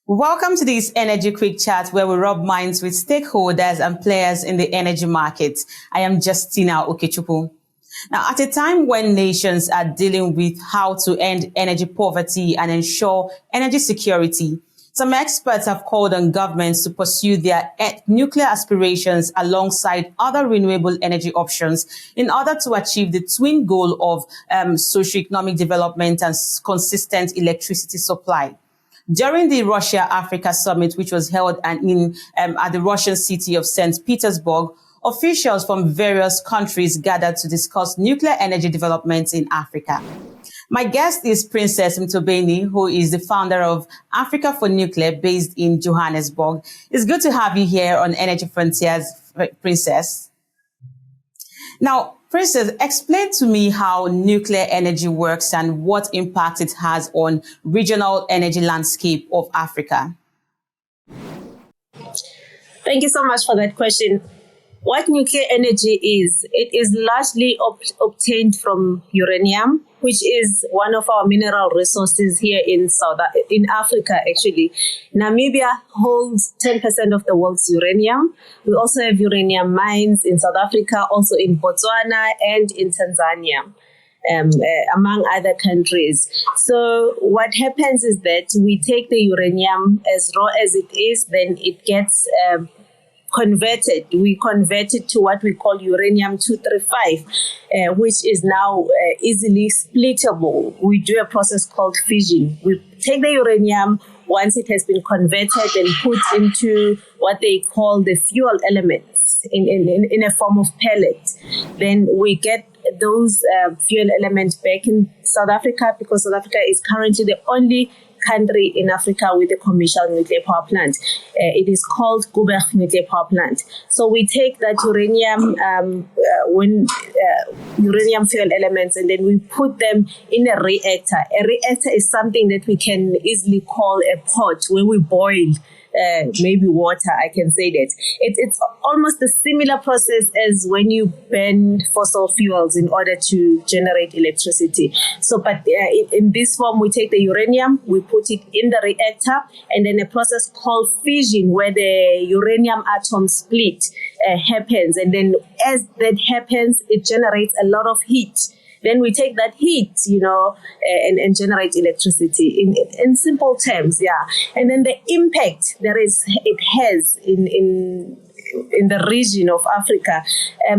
Welcome to this Energy Quick Chat where we rub minds with stakeholders and players in the energy market. I am Justina Okechukwu. Now, at a time when nations are dealing with how to end energy poverty and ensure energy security, some experts have called on governments to pursue their nuclear aspirations alongside other renewable energy options in order to achieve the twin goal of socio-economic development and consistent electricity supply. During the Russia-Africa summit, which was held at the Russian city of St. Petersburg, officials from various countries gathered to discuss nuclear energy developments in Africa. My guest is Princess Mthombeni, who is the founder of Africa4nuclear based in Johannesburg. It's good to have you here on Energy Frontiers, Princess. Now, Princess, explain to me how nuclear energy works and what impact it has on regional energy landscape of Africa. Thank you so much for that question. What nuclear energy is, it is largely obtained from uranium, which is one of our mineral resources here in Africa, actually. Namibia holds 10% of the world's uranium. We also have uranium mines in South Africa, also in Botswana and in Tanzania, among other countries. So what happens is that we take the uranium as raw as it is, then it gets converted. We convert it to what we call uranium-235, which is now easily splittable. We do a process called fission. We take the uranium, once it has been converted and put into what they call the fuel elements in a form of pellet. Then we get those fuel elements back in South Africa, because South Africa is currently the only country in Africa with a commercial nuclear power plant. It is called Koeberg Nuclear Power Plant. So we take that uranium fuel elements, and then we put them in a reactor. A reactor is something that we can easily call a pot where we boil maybe water, I can say that. It's almost a similar process as when you burn fossil fuels in order to generate electricity. So, but in this form, we take the uranium, we put it in the reactor, and then a process called fission, where the uranium atoms split, happens. And then as that happens, it generates a lot of heat. Then we take that heat, and generate electricity in simple terms, yeah. And then the impact it has in the region of Africa.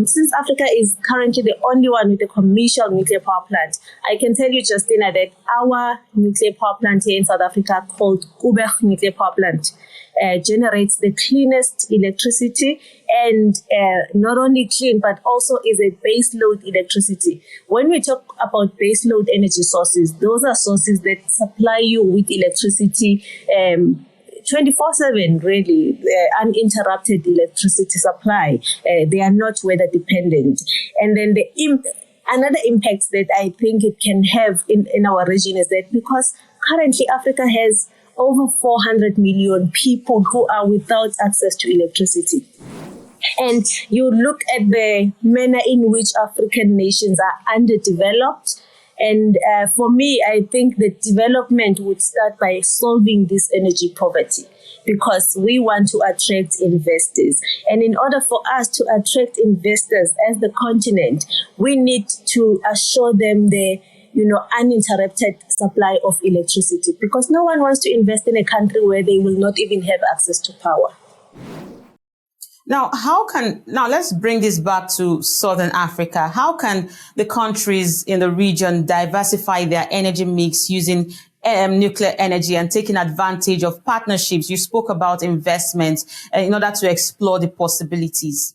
Since Africa is currently the only one with a commercial nuclear power plant, I can tell you, Justina, that our nuclear power plant here in South Africa, called Koeberg Nuclear Power Plant, generates the cleanest electricity, and not only clean, but also is a base load electricity. When we talk about base load energy sources, those are sources that supply you with electricity 24/7, really, uninterrupted electricity supply. They are not weather dependent. And then another impact that I think it can have in our region is that because currently Africa has over 400 million people who are without access to electricity. And you look at the manner in which African nations are underdeveloped. And for me, I think the development would start by solving this energy poverty, because we want to attract investors. And in order for us to attract investors as the continent, we need to assure them the uninterrupted supply of electricity, because no one wants to invest in a country where they will not even have access to power. Now, let's bring this back to Southern Africa. How can the countries in the region diversify their energy mix using nuclear energy and taking advantage of partnerships? You spoke about investments in order to explore the possibilities.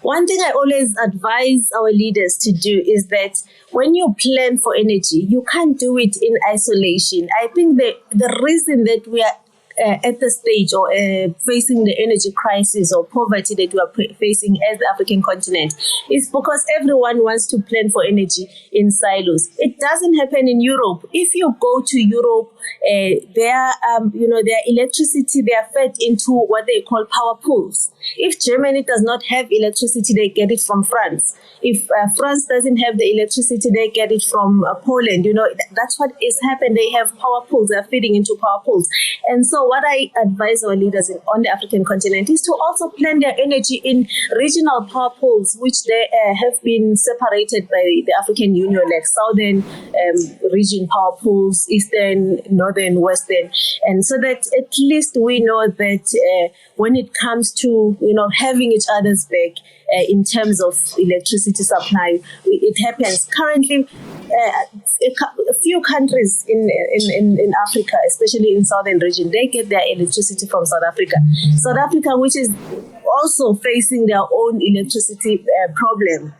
One thing I always advise our leaders to do is that when you plan for energy, you can't do it in isolation. I think the reason that we are at the stage or facing the energy crisis or poverty that we are facing as the African continent is because everyone wants to plan for energy in silos. It doesn't happen in Europe. If you go to Europe, their electricity, they are fed into what they call power pools. If Germany does not have electricity, they get it from France. If France doesn't have the electricity, they get it from Poland. That's what is happening. They have power pools. They're feeding into power pools. And so what I advise our leaders on the African continent is to also plan their energy in regional power pools, which they have been separated by the African Union, like Southern region power pools, Eastern, Northern, Western. And so that at least we know that when it comes to, having each other's back, in terms of electricity supply, it happens. Currently, a few countries in Africa, especially in southern region, they get their electricity from South Africa. South Africa, which is also facing their own electricity problem.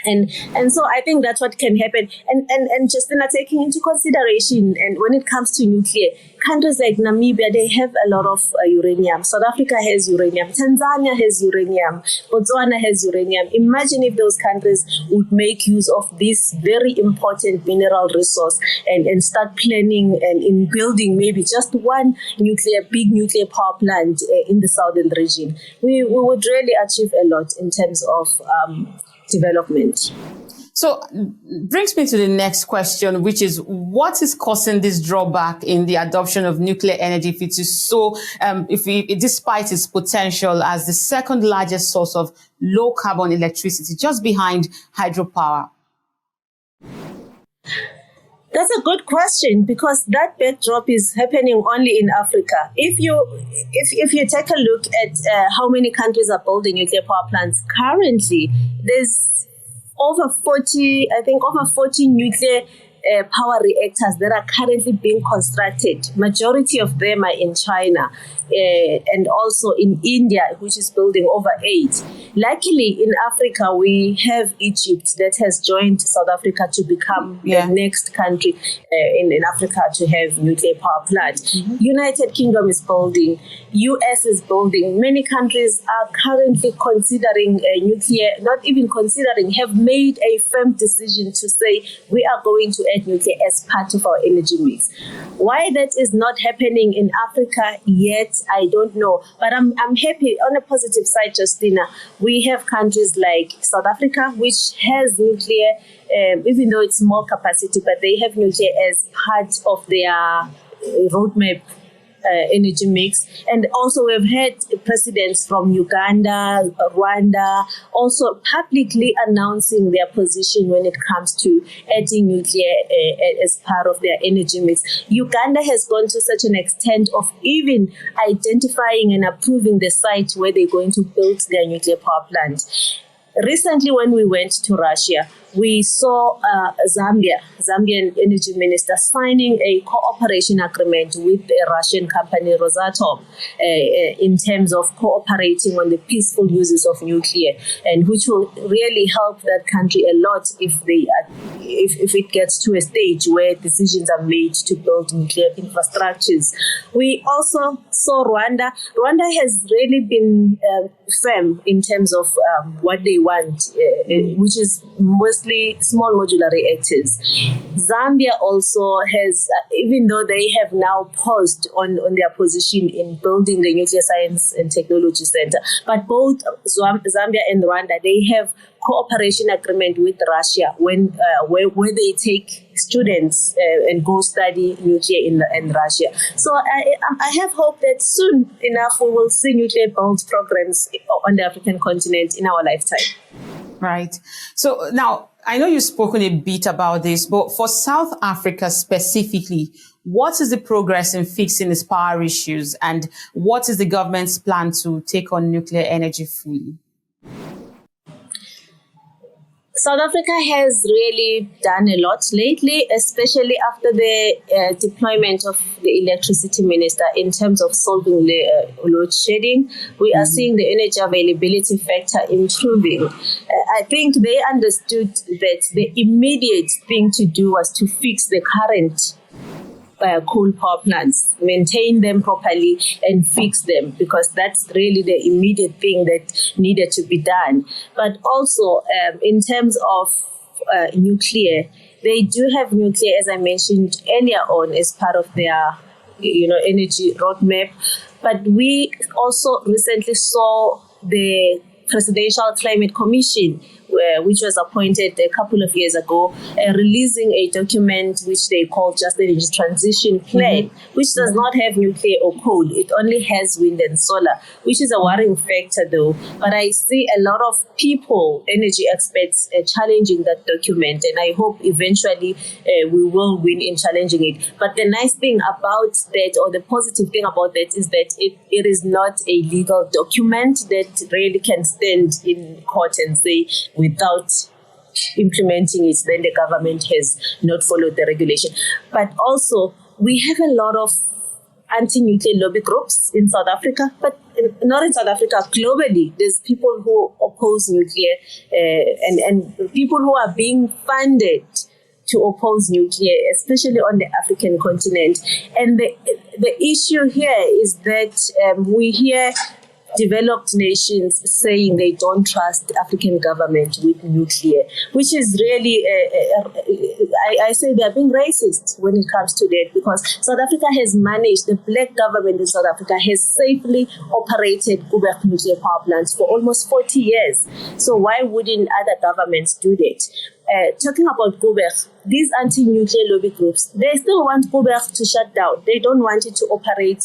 And so I think that's what can happen. And Justina, taking into consideration, and when it comes to nuclear, countries like Namibia, they have a lot of uranium. South Africa has uranium. Tanzania has uranium. Botswana has uranium. Imagine if those countries would make use of this very important mineral resource and start planning and in building maybe just one big nuclear power plant in the southern region. We would really achieve a lot in terms of development. So brings me to the next question, which is what is causing this drawback in the adoption of nuclear energy if it is so, despite its potential as the second largest source of low carbon electricity, just behind hydropower? That's a good question, because that backdrop is happening only in Africa. If you take a look at how many countries are building nuclear power plants currently, there's over 40 nuclear power reactors that are currently being constructed. Majority of them are in China and also in India, which is building over 8. Luckily, in Africa, we have Egypt that has joined South Africa to become the next country in Africa to have nuclear power plant. Mm-hmm. United Kingdom is building. US is building. Many countries are currently considering nuclear, not even considering, have made a firm decision to say we are going to add nuclear as part of our energy mix. Why that is not happening in Africa yet, I don't know. But I'm happy. On a positive side, Justina, we have countries like South Africa, which has nuclear, even though it's small capacity, but they have nuclear as part of their roadmap energy mix. And also we've had presidents from Uganda, Rwanda, also publicly announcing their position when it comes to adding nuclear as part of their energy mix. Uganda has gone to such an extent of even identifying and approving the site where they're going to build their nuclear power plant. Recently, when we went to Russia, we saw Zambian energy minister signing a cooperation agreement with the Russian company Rosatom in terms of cooperating on the peaceful uses of nuclear, and which will really help that country a lot if it gets to a stage where decisions are made to build nuclear infrastructures. We also saw Rwanda. Rwanda has really been firm in terms of what they want, which is mostly small modular reactors. Zambia also has, even though they have now paused on their position in building the Nuclear Science and Technology Center, but both Zambia and Rwanda, they have cooperation agreement with Russia where they take students and go study nuclear in Russia. So I have hope that soon enough we will see nuclear build programs on the African continent in our lifetime. Right. So now, I know you've spoken a bit about this, but for South Africa specifically, what is the progress in fixing its power issues, and what is the government's plan to take on nuclear energy fully? South Africa has really done a lot lately, especially after the deployment of the electricity minister in terms of solving load shedding. We are seeing the energy availability factor improving. I think they understood that the immediate thing to do was to fix the current coal power plants, maintain them properly and fix them, because that's really the immediate thing that needed to be done. But also in terms of nuclear, they do have nuclear, as I mentioned earlier on, as part of their energy roadmap. But we also recently saw the Presidential Climate Commission, which was appointed a couple of years ago, releasing a document which they call Just Energy Transition Plan, which does not have nuclear or coal. It only has wind and solar, which is a worrying factor though. But I see a lot of people, energy experts, challenging that document, and I hope eventually we will win in challenging it. But the nice thing about that, or the positive thing about that, is that it is not a legal document that really can stand in court and say, without implementing it, then the government has not followed the regulation. But also, we have a lot of anti-nuclear lobby groups in South Africa, but not in South Africa, globally. There's people who oppose nuclear and people who are being funded to oppose nuclear, especially on the African continent. And the issue here is that we hear developed nations saying they don't trust the African government with nuclear, which is really, I say they're being racist when it comes to that, because South Africa has managed, the black government in South Africa has safely operated Koeberg nuclear power plants for almost 40 years. So why wouldn't other governments do that? Talking about Koeberg, these anti-nuclear lobby groups, they still want Koeberg to shut down. They don't want it to operate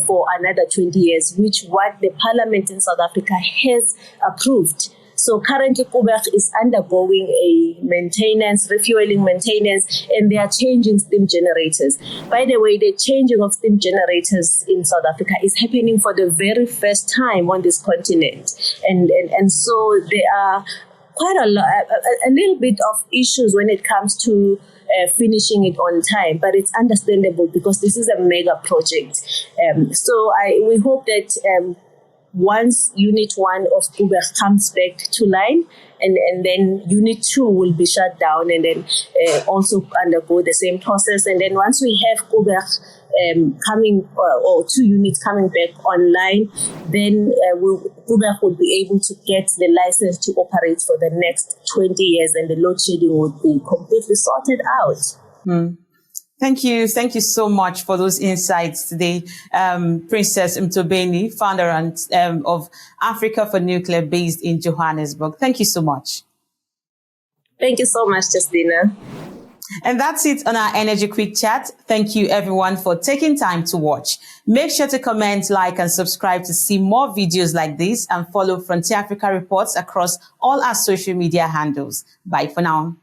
for another 20 years, which what the parliament in South Africa has approved. So currently Koeberg is undergoing a refueling maintenance, and they are changing steam generators. By the way, the changing of steam generators in South Africa is happening for the very first time on this continent. And so there are quite a little bit of issues when it comes to finishing it on time, but it's understandable because this is a mega project. So we hope that once Unit 1 of Koeberg comes back to line, and then Unit 2 will be shut down and then also undergo the same process. And then once we have Koeberg coming, or 2 units coming back online, then Koeberg will be able to get the license to operate for the next 20 years, and the load shedding would be completely sorted out. Thank you. Thank you so much for those insights today. Princess Mthombeni, founder of Africa4nuclear, based in Johannesburg. Thank you so much. Thank you so much, Justina. And that's it on our Energy Quick Chat. Thank you everyone for taking time to watch. Make sure to comment, like, and subscribe to see more videos like this, and follow Frontier Africa Reports across all our social media handles. Bye for now.